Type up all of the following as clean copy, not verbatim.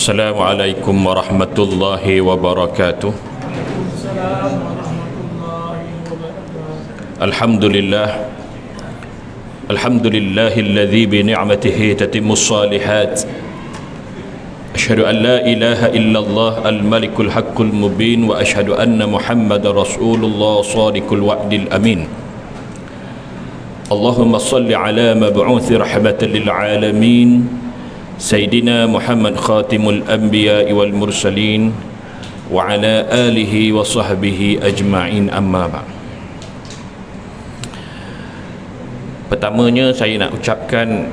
Assalamualaikum warahmatullahi wabarakatuh. Alhamdulillah. Alhamdulillahilladzi bi ni'matihi tatimmus shalihat. Asyhadu an la ilaha illallah al-malikul haqqul mubin wa asyhadu anna Muhammadar Rasulullah shadiqul wa'dil amin. Allahumma salli ala mab'uthi rahmatan lil alamin Sayyidina Muhammad khatimul anbiya wal mursalin wa ala alihi wa sahbihi ajma'in, amma ba'd. Pertamanya saya nak ucapkan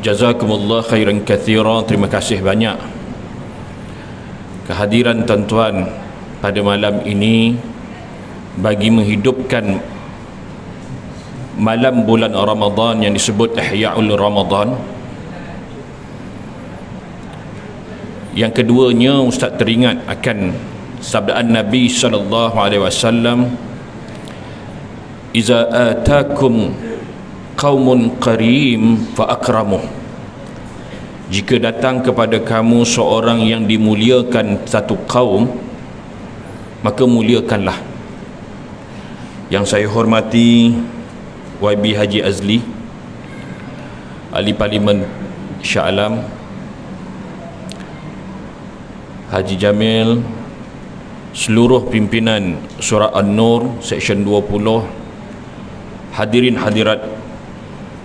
jazakumullah khairan katsira, terima kasih banyak kehadiran tuan-tuan pada malam ini bagi menghidupkan malam bulan Ramadan yang disebut Ihya'ul Ramadan. Yang keduanya, Ustaz teringat akan sabdaan Nabi sallallahu alaihi wasallam, "Iza atakum qaumun karim fa akramuh." Jika datang kepada kamu seorang yang dimuliakan satu kaum, maka muliakanlah. Yang saya hormati YB Haji Azli, Ahli Parlimen Shah Alam, Haji Jamil, seluruh pimpinan Surah An-Nur Seksyen 20, hadirin hadirat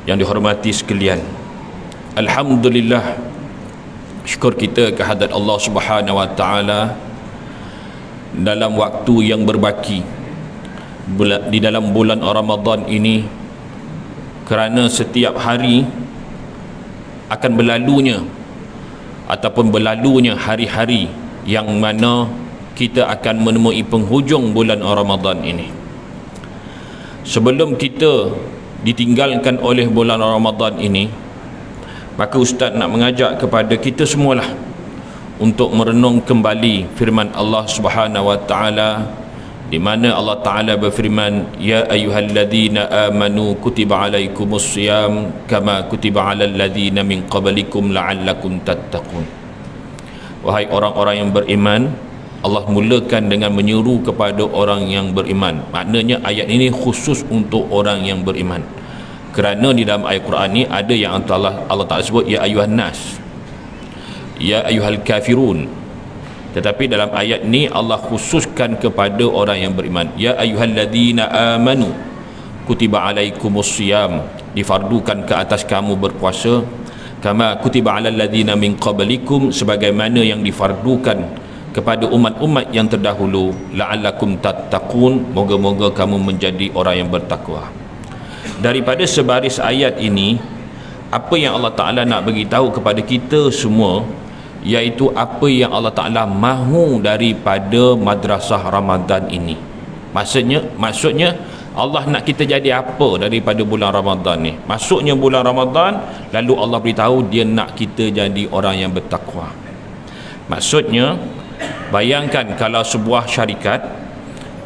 yang dihormati sekalian. Alhamdulillah, syukur kita kehadrat Allah Subhanahu wa taala dalam waktu yang berbaki di dalam bulan Ramadan ini, kerana setiap hari akan berlalunya ataupun berlalunya hari-hari yang mana kita akan menemui penghujung bulan Ramadan ini. Sebelum kita ditinggalkan oleh bulan Ramadan ini, maka Ustaz nak mengajak kepada kita semualah untuk merenung kembali firman Allah Subhanahu wa taala, di mana Allah Ta'ala berfirman, "Ya ayyuhalladzina amanu kutiba alaikumus siyam kama kutiba alal ladzina min qablikum la'allakum tattaqun." Wahai orang-orang yang beriman, Allah mulakan dengan menyeru kepada orang yang beriman. Maknanya ayat ini khusus untuk orang yang beriman, kerana di dalam ayat Quran ni ada yang Allah Ta'ala sebut ya ayyuhan nas, ya ayyuhal kafirun. Tetapi dalam ayat ni Allah khususkan kepada orang yang beriman. Ya ayyuhalladzina amanu kutiba alaikumus siyam, difardukan ke atas kamu berpuasa, kama kutiba alal ladzina min qablikum, sebagaimana yang difardukan kepada umat-umat yang terdahulu, la'allakum tattaqun, moga-moga kamu menjadi orang yang bertakwa. Daripada sebaris ayat ini, apa yang Allah Ta'ala nak beritahu kepada kita semua, iaitu apa yang Allah Ta'ala mahu daripada madrasah Ramadan ini. Maksudnya Allah nak kita jadi apa daripada bulan Ramadan ni. Masuknya bulan Ramadan, lalu Allah beritahu dia nak kita jadi orang yang bertakwa. Maksudnya, bayangkan kalau sebuah syarikat,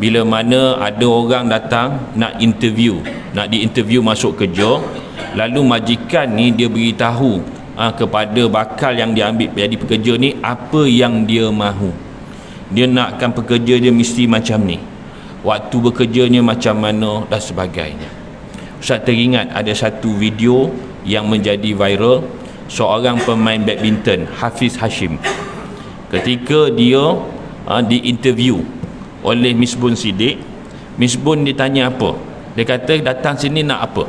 bila mana ada orang datang nak diinterview masuk kerja, lalu majikan ni dia beritahu kepada bakal yang dia ambil jadi pekerja ni apa yang dia mahu. Dia nakkan pekerja dia mesti macam ni, waktu bekerjanya macam mana dan sebagainya. Ustaz teringat ada satu video yang menjadi viral, seorang pemain badminton, Hafiz Hashim, ketika dia diinterview oleh Miss Bun Siddiq. Miss Bun ditanya apa, dia kata datang sini nak apa.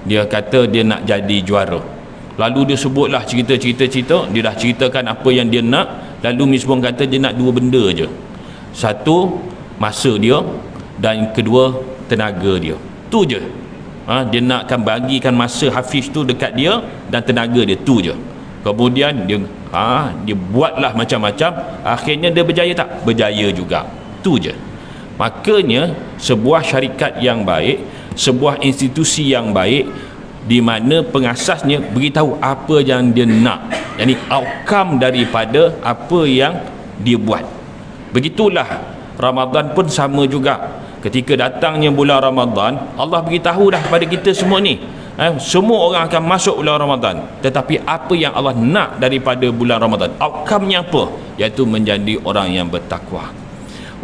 Dia kata dia nak jadi juara. Lalu dia sebutlah cerita, dia dah ceritakan apa yang dia nak. Lalu Miss Bun kata dia nak dua benda je. Satu, masa dia, dan kedua, tenaga dia. Tu je. Dia nakkan bagikan masa Hafiz tu dekat dia dan tenaga dia, tu je. Kemudian dia buatlah macam-macam. Akhirnya dia berjaya tak? Berjaya juga. Tu je. Makanya sebuah syarikat yang baik, sebuah institusi yang baik, di mana pengasasnya beritahu apa yang dia nak, yakni outcome daripada apa yang dia buat. Begitulah Ramadan pun sama juga. Ketika datangnya bulan Ramadan, Allah beritahu dah kepada kita semua ni, Semua orang akan masuk bulan Ramadan, tetapi apa yang Allah nak daripada bulan Ramadan, outcome-nya apa? Iaitu menjadi orang yang bertakwa.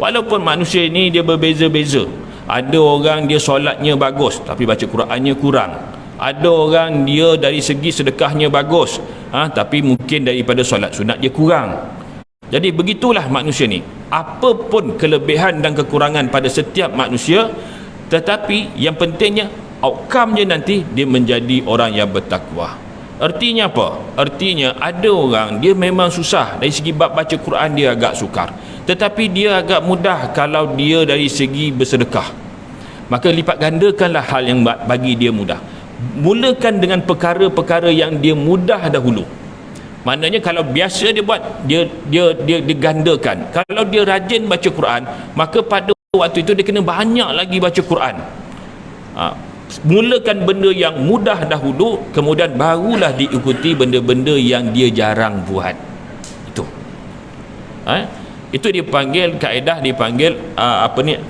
Walaupun manusia ini dia berbeza-beza, ada orang dia solatnya bagus tapi baca Qurannya kurang, ada orang dia dari segi sedekahnya bagus, tapi mungkin daripada solat sunat dia kurang. Jadi begitulah manusia ni, apapun kelebihan dan kekurangan pada setiap manusia, tetapi yang pentingnya outcome dia nanti dia menjadi orang yang bertakwa. Artinya apa? Artinya ada orang dia memang susah dari segi bab baca Quran, dia agak sukar, tetapi dia agak mudah kalau dia dari segi bersedekah. Maka lipat gandakanlah hal yang bagi dia mudah. Mulakan dengan perkara-perkara yang dia mudah dahulu. Maknanya kalau biasa dia buat, dia gandakan. Kalau dia rajin baca Quran, maka pada waktu itu dia kena banyak lagi baca Quran. Mulakan benda yang mudah dahulu, kemudian barulah diikuti benda-benda yang dia jarang buat. Itu itu dipanggil, kaedah dipanggil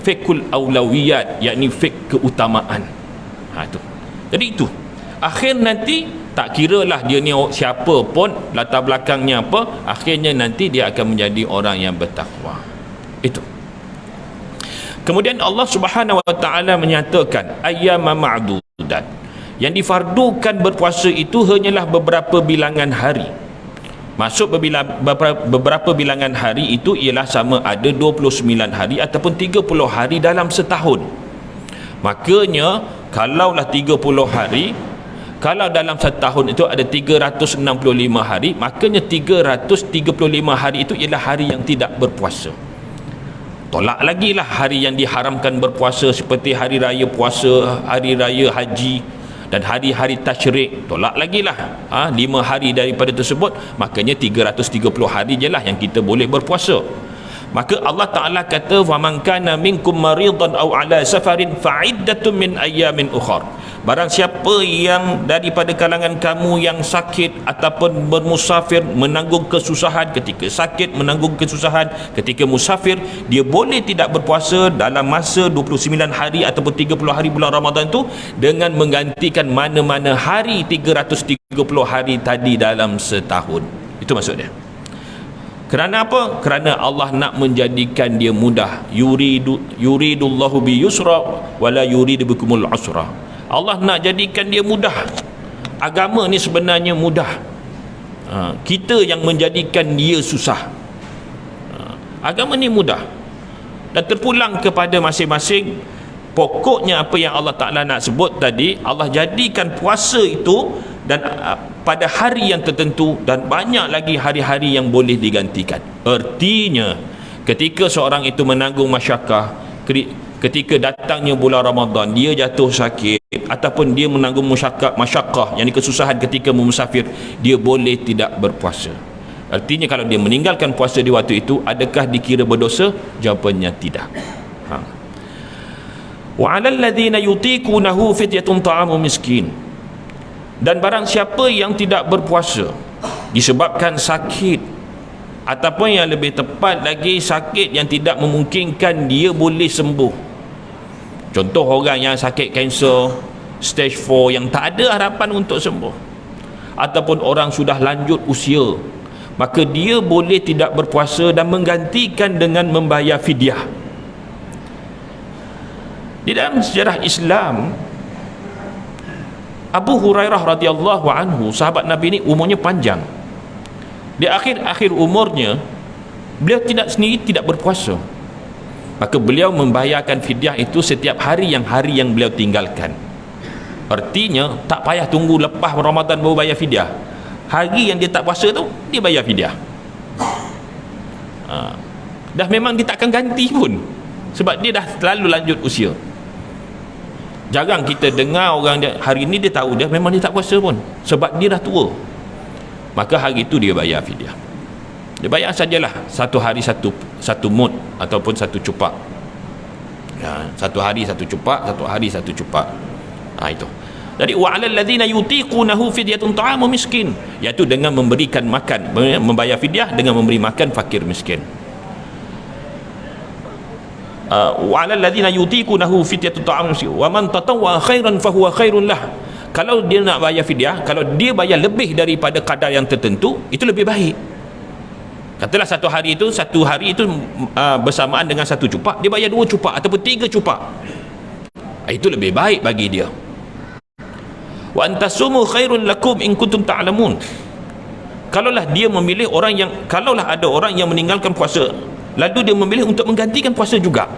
fiqhul aulawiyat, yakni fiqh keutamaan. Itu. Jadi itu akhir nanti, tak kiralah dia ni siapa pun, latar belakangnya apa, akhirnya nanti dia akan menjadi orang yang bertakwa. Itu. Kemudian Allah Subhanahu wa taala menyatakan ayyama ma'dudat, yang difardukan berpuasa itu hanyalah beberapa bilangan hari. Maksud beberapa bilangan hari itu ialah sama ada 29 hari ataupun 30 hari dalam setahun. Makanya kalaulah 30 hari, kalau dalam setahun itu ada 365 hari, makanya 335 hari itu ialah hari yang tidak berpuasa. Tolak lagi lah hari yang diharamkan berpuasa seperti hari raya puasa, hari raya haji dan hari-hari tasyrik. Tolak lagi lah 5 hari daripada tersebut, makanya 330 hari je lah yang kita boleh berpuasa. Maka Allah Ta'ala kata faman kana minkum maridan aw ala safarin fa'iddatun min ayyamin ukhar. Barang siapa yang daripada kalangan kamu yang sakit ataupun bermusafir, menanggung kesusahan ketika sakit, menanggung kesusahan ketika musafir, dia boleh tidak berpuasa dalam masa 29 hari ataupun 30 hari bulan Ramadan tu dengan menggantikan mana-mana hari 330 hari tadi dalam setahun. Itu maksud dia. Kerana apa? Kerana Allah nak menjadikan dia mudah. Yuridullahu bi yusra wala yuridu bikumul usra. Allah nak jadikan dia mudah. Agama ni sebenarnya mudah. Kita yang menjadikan dia susah. Agama ni mudah. Dan terpulang kepada masing-masing. Pokoknya apa yang Allah Ta'ala nak sebut tadi, Allah jadikan puasa itu dan pada hari yang tertentu, dan banyak lagi hari-hari yang boleh digantikan. Artinya ketika seorang itu menanggung masyakkah, ketika datangnya bulan Ramadan, dia jatuh sakit ataupun dia menanggung masyakkah, yang kesusahan ketika musafir, dia boleh tidak berpuasa. Artinya kalau dia meninggalkan puasa di waktu itu, adakah dikira berdosa? Jawapannya tidak. Wa 'alal ladzina yutiqunahu fidyatun ta'amu miskin. Dan barang siapa yang tidak berpuasa disebabkan sakit, ataupun yang lebih tepat lagi sakit yang tidak memungkinkan dia boleh sembuh. Contoh orang yang sakit kanser stage 4 yang tak ada harapan untuk sembuh, ataupun orang sudah lanjut usia, maka dia boleh tidak berpuasa dan menggantikan dengan membayar fidyah. Di dalam sejarah Islam, Abu Hurairah radhiyallahu anhu, sahabat Nabi ini umurnya panjang. Di akhir-akhir umurnya, beliau sendiri tidak berpuasa. Maka beliau membayarkan fidyah itu setiap hari yang beliau tinggalkan. Artinya tak payah tunggu lepas Ramadan baru bayar fidyah. Hari yang dia tak puasa tu, dia bayar fidyah. Dah memang dia tak akan ganti pun, sebab dia dah terlalu lanjut usia. Jarang kita dengar orang dia, hari ni dia tahu dia memang dia tak puasa pun, sebab dia dah tua. Maka hari itu dia bayar fidyah. Dia bayar sajalah satu hari satu mud ataupun satu cupak. Satu hari satu cupak, satu hari satu cupak. Itu. Jadi wa 'alal ladzina yutiqunahu fidyatun ta'amu miskin, iaitu dengan memberikan makan, membayar fidyah dengan memberi makan fakir miskin. Wa 'alal ladzina yutiqunahu fidyatun ta'amu miskin wa man tatawwa khairan fahuwa khairun lah. kalau dia nak bayar fidyah, kalau dia bayar lebih daripada kadar yang tertentu, itu lebih baik. Katalah satu hari itu bersamaan dengan 1 cupak, dia bayar 2 cupak ataupun 3 cupak, itu lebih baik bagi dia. Wa antasumu khairun lakum in kuntum ta'lamun. Kalaulah dia memilih kalaulah ada orang yang meninggalkan puasa, lalu dia memilih untuk menggantikan puasa juga,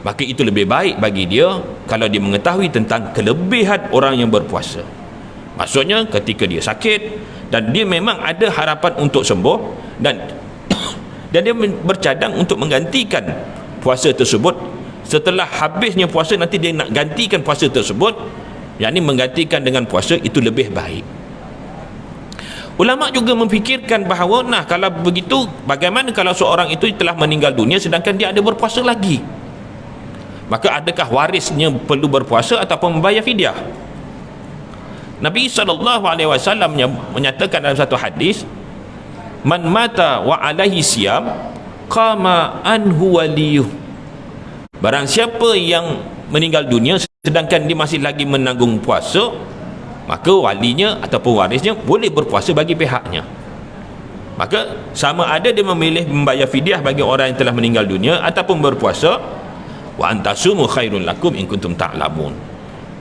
maka itu lebih baik bagi dia kalau dia mengetahui tentang kelebihan orang yang berpuasa. Maksudnya ketika dia sakit dan dia memang ada harapan untuk sembuh, dan dia bercadang untuk menggantikan puasa tersebut. Setelah habisnya puasa, nanti dia nak gantikan puasa tersebut, yakni menggantikan dengan puasa, itu lebih baik. Ulama juga memfikirkan bahawa, kalau begitu, bagaimana kalau seorang itu telah meninggal dunia sedangkan dia ada berpuasa lagi? Maka adakah warisnya perlu berpuasa ataupun membayar fidyah? Nabi SAW menyatakan dalam satu hadis, man mata wa alaihi siyam qama anhu waliyuh. Barang siapa yang meninggal dunia sedangkan dia masih lagi menanggung puasa, maka walinya ataupun warisnya boleh berpuasa bagi pihaknya. Maka sama ada dia memilih membayar fidyah bagi orang yang telah meninggal dunia ataupun berpuasa. Wa antasumu khairun lakum in kuntum ta'lamun.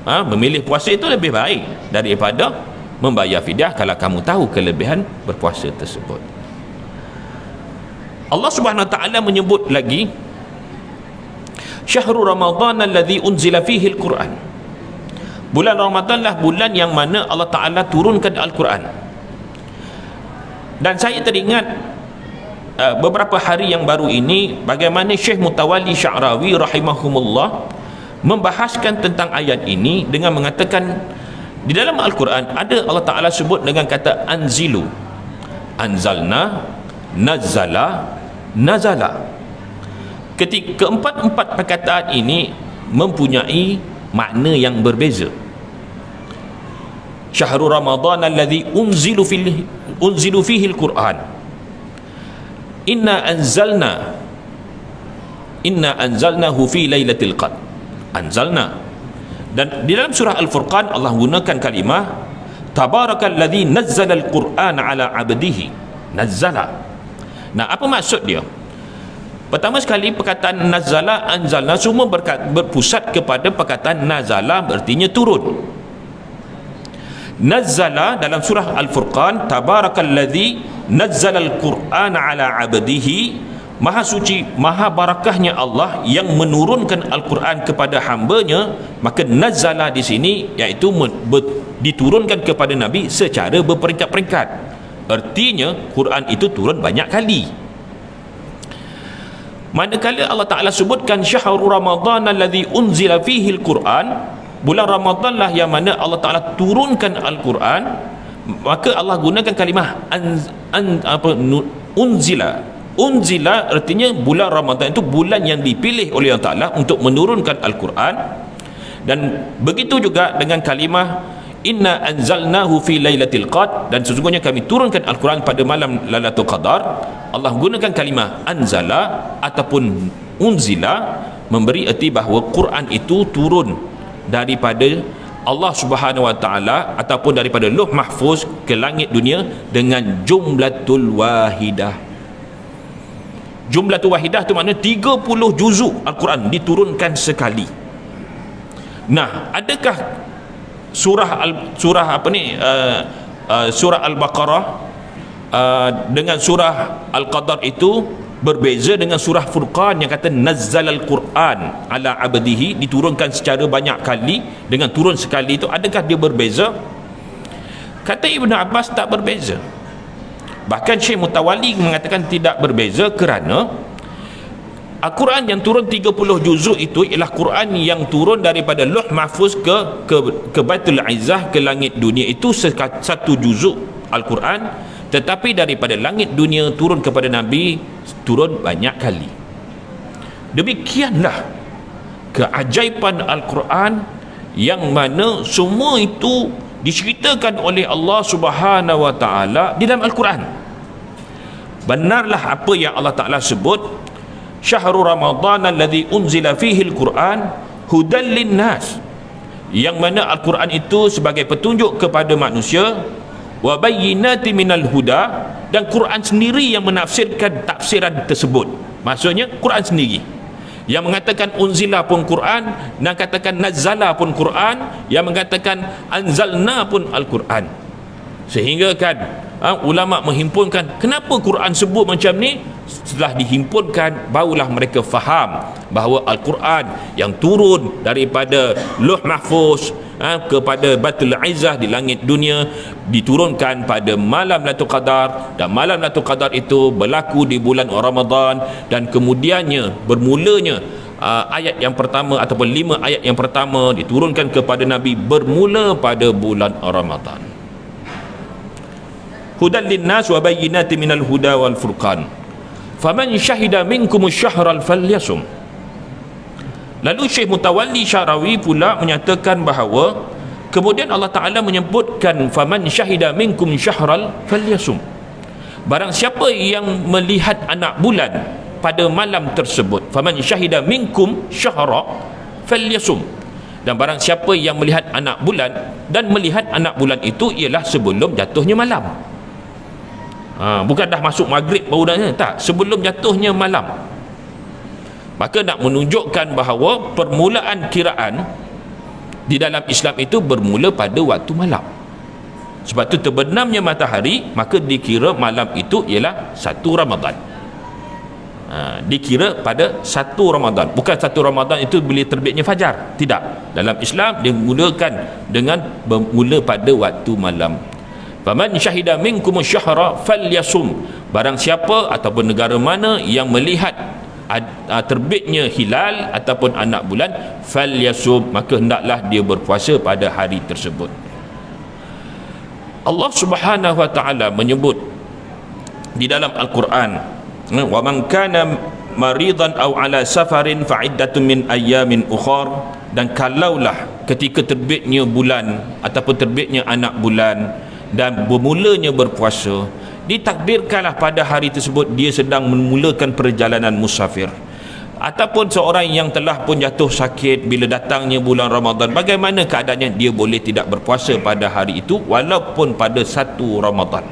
Memilih puasa itu lebih baik daripada membayar fidyah kalau kamu tahu kelebihan berpuasa tersebut. Allah Subhanahu wa taala menyebut lagi, syahrul ramadhan alladhi unzila fihi al-Quran. Bulan Ramadanlah bulan yang mana Allah Taala turunkan Al-Quran. Dan saya teringat beberapa hari yang baru ini bagaimana Syekh Mutawalli Sya'rawi rahimahumullah membahaskan tentang ayat ini dengan mengatakan, di dalam Al-Quran ada Allah Ta'ala sebut dengan kata anzilu, anzalna, nazzala, nazala. Keempat-empat perkataan ini mempunyai makna yang berbeza. Syahrul Ramadhan alladhi unzilu fihi al-Quran. Inna anzalnahu fi lailatul qadr. Anzalna. Dan di dalam surah Al-Furqan Allah gunakan kalimah tabarakalladzi nazzala al-Quran ala 'abdihi. Nazzala. Nah, apa maksud dia? Pertama sekali perkataan nazzala, anzalna semua berpusat kepada perkataan nazala, berartinya turun. Nazzala dalam surah Al-Furqan, tabarakalladzi nazzala al-Quran ala 'abdihi, maha suci, maha barakahnya Allah yang menurunkan Al-Quran kepada hambanya. Maka nazzala di sini iaitu diturunkan kepada Nabi secara berperingkat-peringkat. Artinya Quran itu turun banyak kali. Manakala Allah Ta'ala sebutkan syahrul Ramadhan alladhi unzila fihi al-Quran, bulan Ramadanlah yang mana Allah Ta'ala turunkan Al-Quran, maka Allah gunakan kalimah unzila. Unzila artinya bulan Ramadan itu bulan yang dipilih oleh Allah Ta'ala untuk menurunkan Al-Quran. Dan begitu juga dengan kalimah inna anzalnahu fi lailatul qadr, dan sesungguhnya kami turunkan Al-Quran pada malam Lailatul Qadar. Allah gunakan kalimah anzala ataupun unzila, memberi erti bahawa Quran itu turun daripada Allah Subhanahu wa taala ataupun daripada Lauh Mahfuz ke langit dunia dengan jumlatul wahidah. Jumlatul wahidah itu maknanya 30 juzuk Al-Quran diturunkan sekali. Nah, adakah surah Al-Baqarah dengan surah Al-Qadar itu berbeza dengan surah Furqan yang kata nazzalal Quran ala abdihi, diturunkan secara banyak kali dengan turun sekali itu? Adakah dia berbeza? Kata Ibn Abbas tak berbeza. Bahkan Syekh Mutawalli mengatakan tidak berbeza kerana Al-Quran yang turun 30 juzuk itu ialah Quran yang turun daripada Lauh Mahfuz ke Baitul Izzah, ke langit dunia, itu satu juzuk Al-Quran. Tetapi daripada langit dunia turun kepada Nabi turun banyak kali. Demikianlah keajaiban Al-Quran yang mana semua itu diceritakan oleh Allah Subhanahu wa taala di dalam Al-Quran. Benarlah apa yang Allah Taala sebut, syahrul Ramadhan alladhi unzila fihi al-Quran hudan linnas. yang mana Al-Quran itu sebagai petunjuk kepada manusia, wa bayyinati minal huda, dan Quran sendiri yang menafsirkan tafsiran tersebut. Maksudnya Quran sendiri yang mengatakan unzila pun Quran, dan katakan nazzala pun Quran, yang mengatakan anzalna pun Al-Quran. Sehingga kan ulama menghimpunkan kenapa Quran sebut macam ni. Setelah dihimpunkan, barulah mereka faham bahawa Al-Quran yang turun daripada Lauh Mahfuz kepada Baitul Izzah di langit dunia diturunkan pada malam Lailatul Qadar, dan malam Lailatul Qadar itu berlaku di bulan Ramadan, dan kemudiannya bermulanya ayat yang pertama ataupun 5 ayat yang pertama diturunkan kepada Nabi bermula pada bulan Ramadan. Hudan linnas wa bayyinatin minal huda wal furqan. Faman syahida minkum syahral falyasum. Lalu Syekh Mutawalli Syarawi pula menyatakan bahawa kemudian Allah Ta'ala menyebutkan faman syahida minkum syahral falyasum. Barang siapa yang melihat anak bulan pada malam tersebut, faman syahida minkum syahra falyasum. Dan barang siapa yang melihat anak bulan, dan melihat anak bulan itu ialah sebelum jatuhnya malam. Bukan dah masuk maghrib baru dah, tak, sebelum jatuhnya malam. Maka nak menunjukkan bahawa permulaan kiraan di dalam Islam itu bermula pada waktu malam. Sebab tu terbenamnya matahari, maka dikira malam itu ialah 1 Ramadan. Dikira pada 1 Ramadan. Bukan 1 Ramadan itu bila terbitnya fajar, tidak. Dalam Islam dimulakan dengan bermula pada waktu malam. Faman syahida minkum syahra falyasum. Barang siapa ataupun negara mana yang melihat terbitnya hilal ataupun anak bulan, falyasum, maka hendaklah dia berpuasa pada hari tersebut. Allah Subhanahu wa taala menyebut di dalam Al-Quran, wa man kana maridan aw ala safarin fa iddatun min ayyamin ukhar. Dan kalaulah ketika terbitnya bulan ataupun terbitnya anak bulan dan bermulanya berpuasa, ditakdirkanlah pada hari tersebut dia sedang memulakan perjalanan musafir, ataupun seorang yang telah pun jatuh sakit bila datangnya bulan Ramadan, bagaimana keadaannya? Dia boleh tidak berpuasa pada hari itu walaupun pada 1 Ramadan.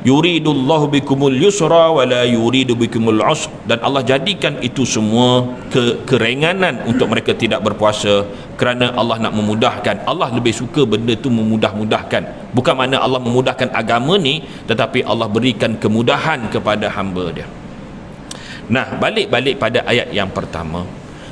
Yuridullahu bikumul yusra wa la yuridu bikumul usr. Dan Allah jadikan itu semua kerenganan untuk mereka tidak berpuasa, kerana Allah nak memudahkan. Allah lebih suka benda itu memudah-mudahkan. Bukan makna Allah memudahkan agama ni, tetapi Allah berikan kemudahan kepada hamba dia. Nah, balik pada ayat yang pertama,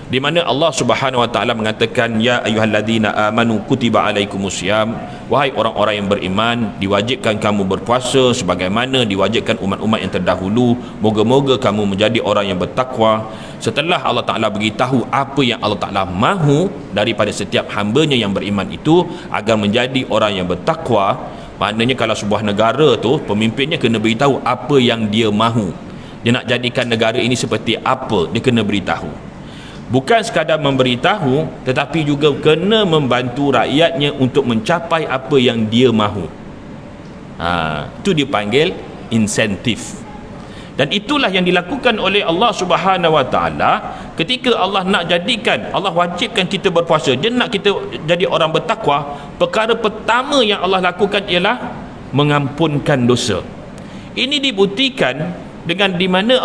di mana Allah Subhanahu wa taala mengatakan, ya ayyuhalladzina amanu kutiba alaikumusiyam, wahai orang-orang yang beriman, diwajibkan kamu berpuasa sebagaimana diwajibkan umat-umat yang terdahulu, moga-moga kamu menjadi orang yang bertakwa. Setelah Allah Taala beritahu apa yang Allah Taala mahu daripada setiap hambanya yang beriman itu agar menjadi orang yang bertakwa, maknanya kalau sebuah negara tu pemimpinnya kena beritahu apa yang dia mahu. Dia nak jadikan negara ini seperti apa, dia kena beritahu. Bukan sekadar memberitahu, tetapi juga kena membantu rakyatnya untuk mencapai apa yang dia mahu. Itu dipanggil insentif. Dan itulah yang dilakukan oleh Allah Subhanahu wa taala ketika Allah nak jadikan, Allah wajibkan kita berpuasa, dia nak kita jadi orang bertakwa. Perkara pertama yang Allah lakukan ialah mengampunkan dosa. Ini dibuktikan dengan di mana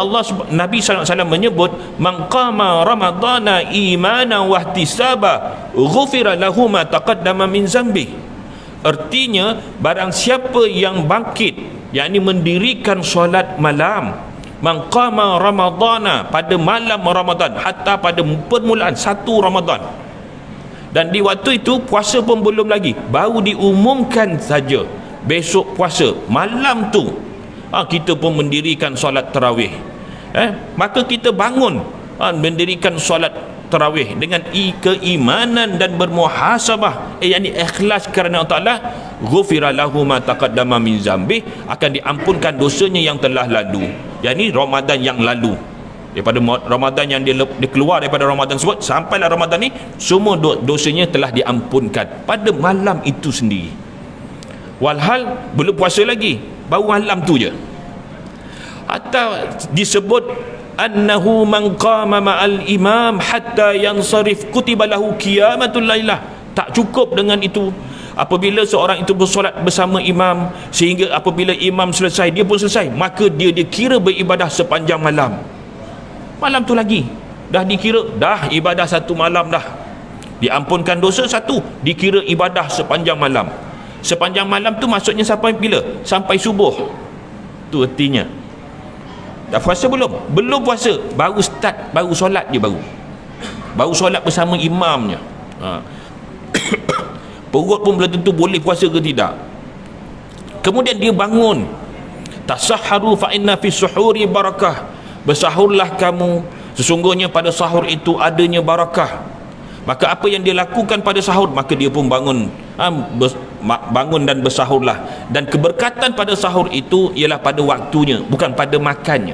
Nabi SAW menyebut, man qama ramadana imanan wa ihtisaba ghufira lahu ma taqaddama min zambi. Artinya barang siapa yang bangkit, yakni mendirikan solat malam, man qama ramadana, pada malam Ramadan, hatta pada permulaan 1 Ramadan, dan di waktu itu puasa pun belum lagi, baru diumumkan saja besok puasa, malam tu kita pun mendirikan solat tarawih, maka kita bangun mendirikan solat tarawih dengan keimanan dan bermuhasabah, yakni ikhlas kerana Allah Ta'ala, ghufira lahu ma taqaddama min zambi, akan diampunkan dosanya yang telah lalu, yakni Ramadan yang lalu. Daripada Ramadan yang dia keluar daripada Ramadan tersebut sampailah Ramadan ni, semua dosanya telah diampunkan pada malam itu sendiri. Walhal belum puasa lagi, baru malam tu je. Atau disebut annahu man qama ma'al imam hatta yansarif kutiba lahu qiyamatul lailah. Tak cukup dengan itu. Apabila seorang itu bersolat bersama imam sehingga apabila imam selesai dia pun selesai, maka dia kira beribadah sepanjang malam. Malam tu lagi dah dikira dah ibadah satu malam dah. Diampunkan dosa satu, dikira ibadah sepanjang malam. Sepanjang malam tu maksudnya sampai bila? Sampai subuh. Tu artinya. Dah puasa belum? Belum puasa, baru start, baru solat dia baru solat bersama imamnya. Perut pun belum tentu boleh puasa ke tidak. Kemudian dia bangun, tasahharu fa inna fi suhuri barakah. Bersahurlah kamu, sesungguhnya pada sahur itu adanya barakah. Maka apa yang dia lakukan pada sahur, maka dia pun bangun dan bersahurlah. Dan keberkatan pada sahur itu ialah pada waktunya, bukan pada makannya.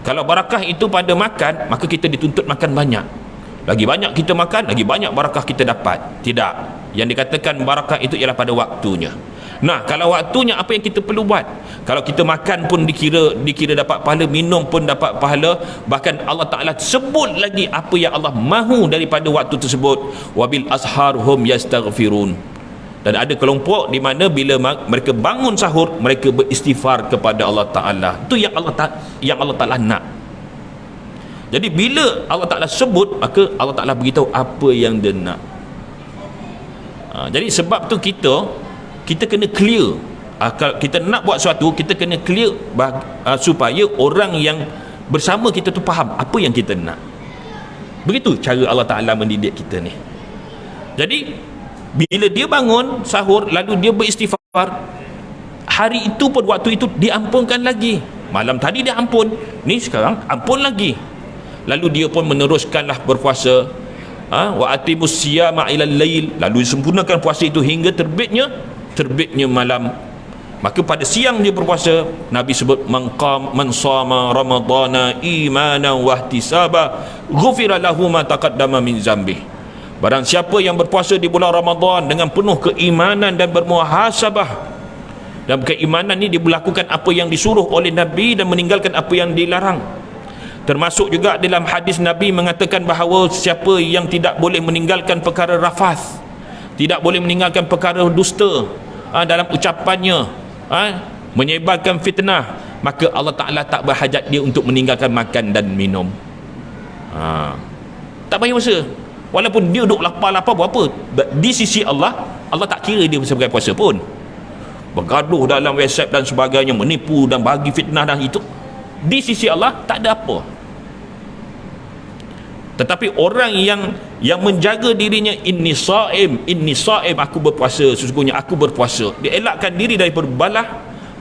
Kalau barakah itu pada makan, maka kita dituntut makan banyak. Lagi banyak kita makan, lagi banyak barakah kita dapat. Tidak. Yang dikatakan barakah itu ialah pada waktunya. Nah, kalau waktunya apa yang kita perlu buat? Kalau kita makan pun dikira dapat pahala, minum pun dapat pahala. Bahkan Allah Ta'ala sebut lagi apa yang Allah mahu daripada waktu tersebut. Wabil ashar hum yastaghfirun. Dan ada kelompok di mana bila mereka bangun sahur, mereka beristighfar kepada Allah Ta'ala. Itu yang Allah Ta'ala nak. Jadi bila Allah Ta'ala sebut, maka Allah Ta'ala beritahu apa yang dia nak. Jadi sebab tu kita kena clear. Kalau kita nak buat sesuatu, kita kena clear supaya orang yang bersama kita tu faham apa yang kita nak. Begitu cara Allah Ta'ala mendidik kita ni. Jadi bila dia bangun sahur lalu dia beristighfar, hari itu pun waktu itu diampunkan lagi. Malam tadi dia ampun, ni sekarang ampun lagi. Lalu dia pun meneruskanlah berpuasa, wa atimus siyama ilal lail, lalu disempurnakan puasa itu hingga terbitnya malam. Maka pada siang dia berpuasa, Nabi sebut man shama ramadhana imanan wa ihtisaba ghufira lahu ma taqaddama min dzambih. Barang siapa yang berpuasa di bulan Ramadan dengan penuh keimanan dan bermuhasabah, dan keimanan ni dia melakukan apa yang disuruh oleh Nabi dan meninggalkan apa yang dilarang. Termasuk juga dalam hadis Nabi mengatakan bahawa siapa yang tidak boleh meninggalkan perkara rafath, tidak boleh meninggalkan perkara dusta dalam ucapannya, menyebarkan fitnah, maka Allah Ta'ala tak berhajat dia untuk meninggalkan makan dan minum. Tak payah puasa. Walaupun dia duduk lapar-lapar buat apa, di sisi Allah, Allah tak kira dia sebagai puasa pun. Bergaduh dalam WhatsApp dan sebagainya, menipu dan bagi fitnah dan itu, di sisi Allah tak ada apa. Tetapi orang yang menjaga dirinya, inni saim, aku berpuasa, sesungguhnya aku berpuasa, dia elakkan diri daripada balah,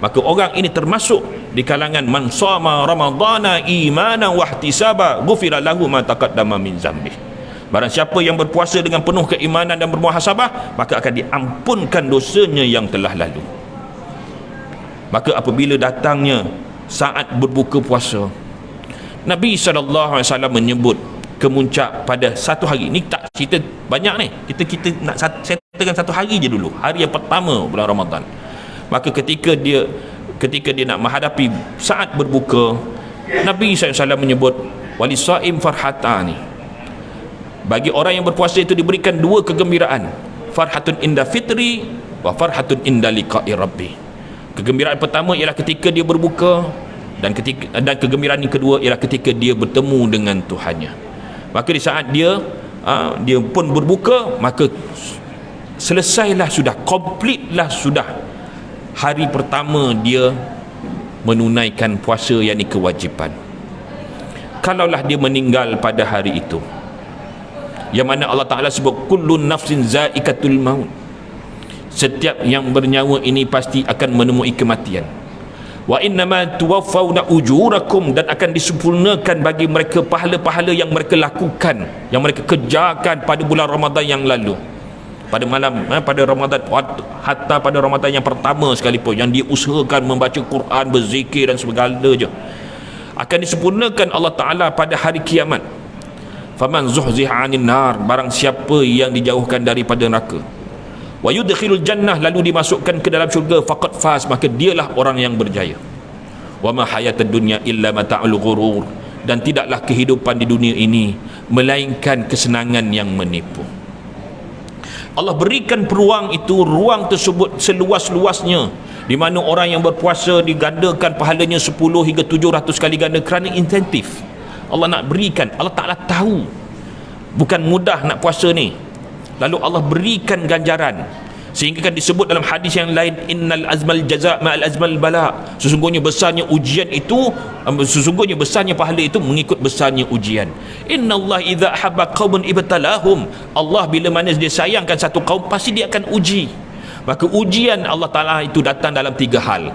maka orang ini termasuk di kalangan man shama ramadhana imanan wa ihtisaba ghufira lahu ma taqaddama min dzambih. Barang siapa yang berpuasa dengan penuh keimanan dan bermuhasabah, maka akan diampunkan dosanya yang telah lalu. Maka apabila datangnya saat berbuka puasa, Nabi SAW menyebut kemuncak pada satu hari. Ni tak cerita banyak ni, kita nak settlekan satu hari je dulu, hari yang pertama bulan Ramadan. Maka ketika dia nak menghadapi saat berbuka, Nabi SAW menyebut walisaim farhatani. Bagi orang yang berpuasa itu diberikan dua kegembiraan, farhatun inda fitri wa farhatun inda liqa'i rabbi. Kegembiraan pertama ialah ketika dia berbuka, dan kegembiraan yang kedua ialah ketika dia bertemu dengan Tuhannya. Maka di saat dia pun berbuka, maka selesailah sudah, completelah sudah hari pertama dia menunaikan puasa, yang ini kewajipan. Kalaulah dia meninggal pada hari itu, yang mana Allah Ta'ala sebut kullun nafsin zaikatul maut, setiap yang bernyawa ini pasti akan menemui kematian. Wa innama tuwaffawna ujurakum, dan akan disempurnakan bagi mereka pahala-pahala yang mereka lakukan, yang mereka kerjakan pada bulan Ramadan yang lalu, pada malam, pada Ramadan, hatta pada Ramadan yang pertama sekalipun, yang dia usahakan membaca Quran, berzikir dan segalanya, akan disempurnakan Allah Ta'ala pada hari kiamat. Faman zuhziha 'anil nar, barang siapa yang dijauhkan daripada neraka, wa yudkhilul jannah, lalu dimasukkan ke dalam syurga, faqad faz, maka dialah orang yang berjaya. Wa ma hayatud dunya illa mata'ul ghurur, dan tidaklah kehidupan di dunia ini melainkan kesenangan yang menipu. Allah berikan peluang itu, ruang tersebut seluas-luasnya, di mana orang yang berpuasa digandakan pahalanya 10 hingga 700 kali ganda kerana insentif. Allah nak berikan, Allah Ta'ala tahu bukan mudah nak puasa ni, lalu Allah berikan ganjaran, sehingga kan disebut dalam hadis yang lain, innal azmal jaza' ma'al azmal bala, sesungguhnya besarnya ujian itu, sesungguhnya besarnya pahala itu mengikut besarnya ujian. Innallaha idza habba qauman ibtalahum, Allah bila mana dia sayangkan satu kaum pasti dia akan uji. Maka ujian Allah Ta'ala itu datang dalam 3 hal.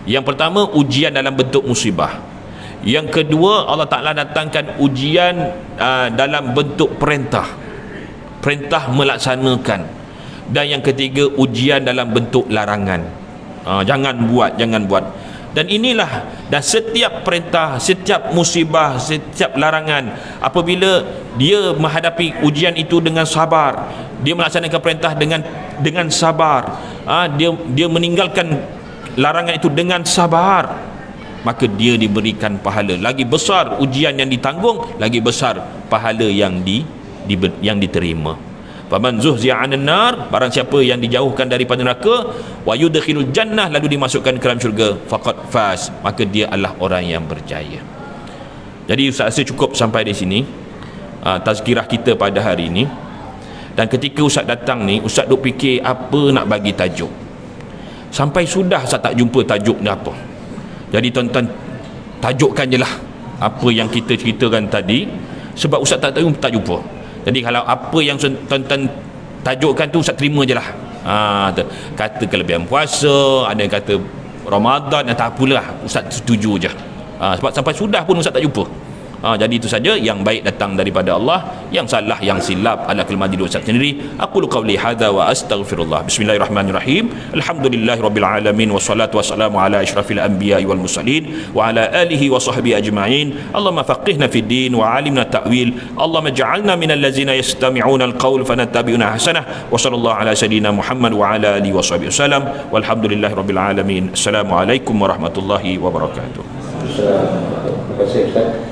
Yang pertama, ujian dalam bentuk musibah. Yang kedua, Allah Ta'ala datangkan ujian dalam bentuk perintah melaksanakan. Dan yang ketiga, ujian dalam bentuk larangan. Jangan buat. Dan inilah, dan setiap perintah, setiap musibah, setiap larangan, apabila dia menghadapi ujian itu dengan sabar, dia melaksanakan perintah dengan sabar, dia meninggalkan larangan itu dengan sabar, maka dia diberikan pahala. Lagi besar ujian yang ditanggung, lagi besar pahala yang diterima. Faman zuhziya 'anil nar, barang siapa yang dijauhkan daripada neraka, wa yudkhilul jannah, lalu dimasukkan ke dalam syurga, faqad faz, maka dia adalah orang yang berjaya. Jadi Ustaz rasa cukup sampai di sini tazkirah kita pada hari ini. Dan ketika Ustaz datang ni, Ustaz duk fikir apa nak bagi tajuk. Sampai sudah Ustaz tak jumpa tajuk ni apa. Jadi tuan-tuan, tajukkan je lah apa yang kita ceritakan tadi, sebab Ustaz tak jumpa. Jadi kalau apa yang tuan-tuan tajukkan tu, Ustaz terima je lah. Kata kelebihan puasa, ada yang kata Ramadan, tak apalah, Ustaz setuju je. Sebab sampai sudah pun Ustaz tak jumpa. Jadi itu saja, yang baik datang daripada Allah, yang salah, yang silap adalah kelemahan diri Ustaz sendiri. Aqulu qawli hadza wa astaghfirullah. Bismillahirrahmanirrahim. Alhamdulillahirabbil alamin, wassalatu wassalamu ala asyrafil anbiya'i wal mursalin wa ala alihi wa sahbihi ajma'in. Allahumma faqihna fid din wa 'allimna ta'wil. Allahumma ij'alna minal ladzina yastami'una al-qaul fanattabi'una ahsanah. Wa sallallahu ala sayidina Muhammad wa ala alihi wa sahbihi wasallam. Walhamdulillahirabbil alamin. Assalamualaikum warahmatullahi wabarakatuh. Terima kasih Ustaz.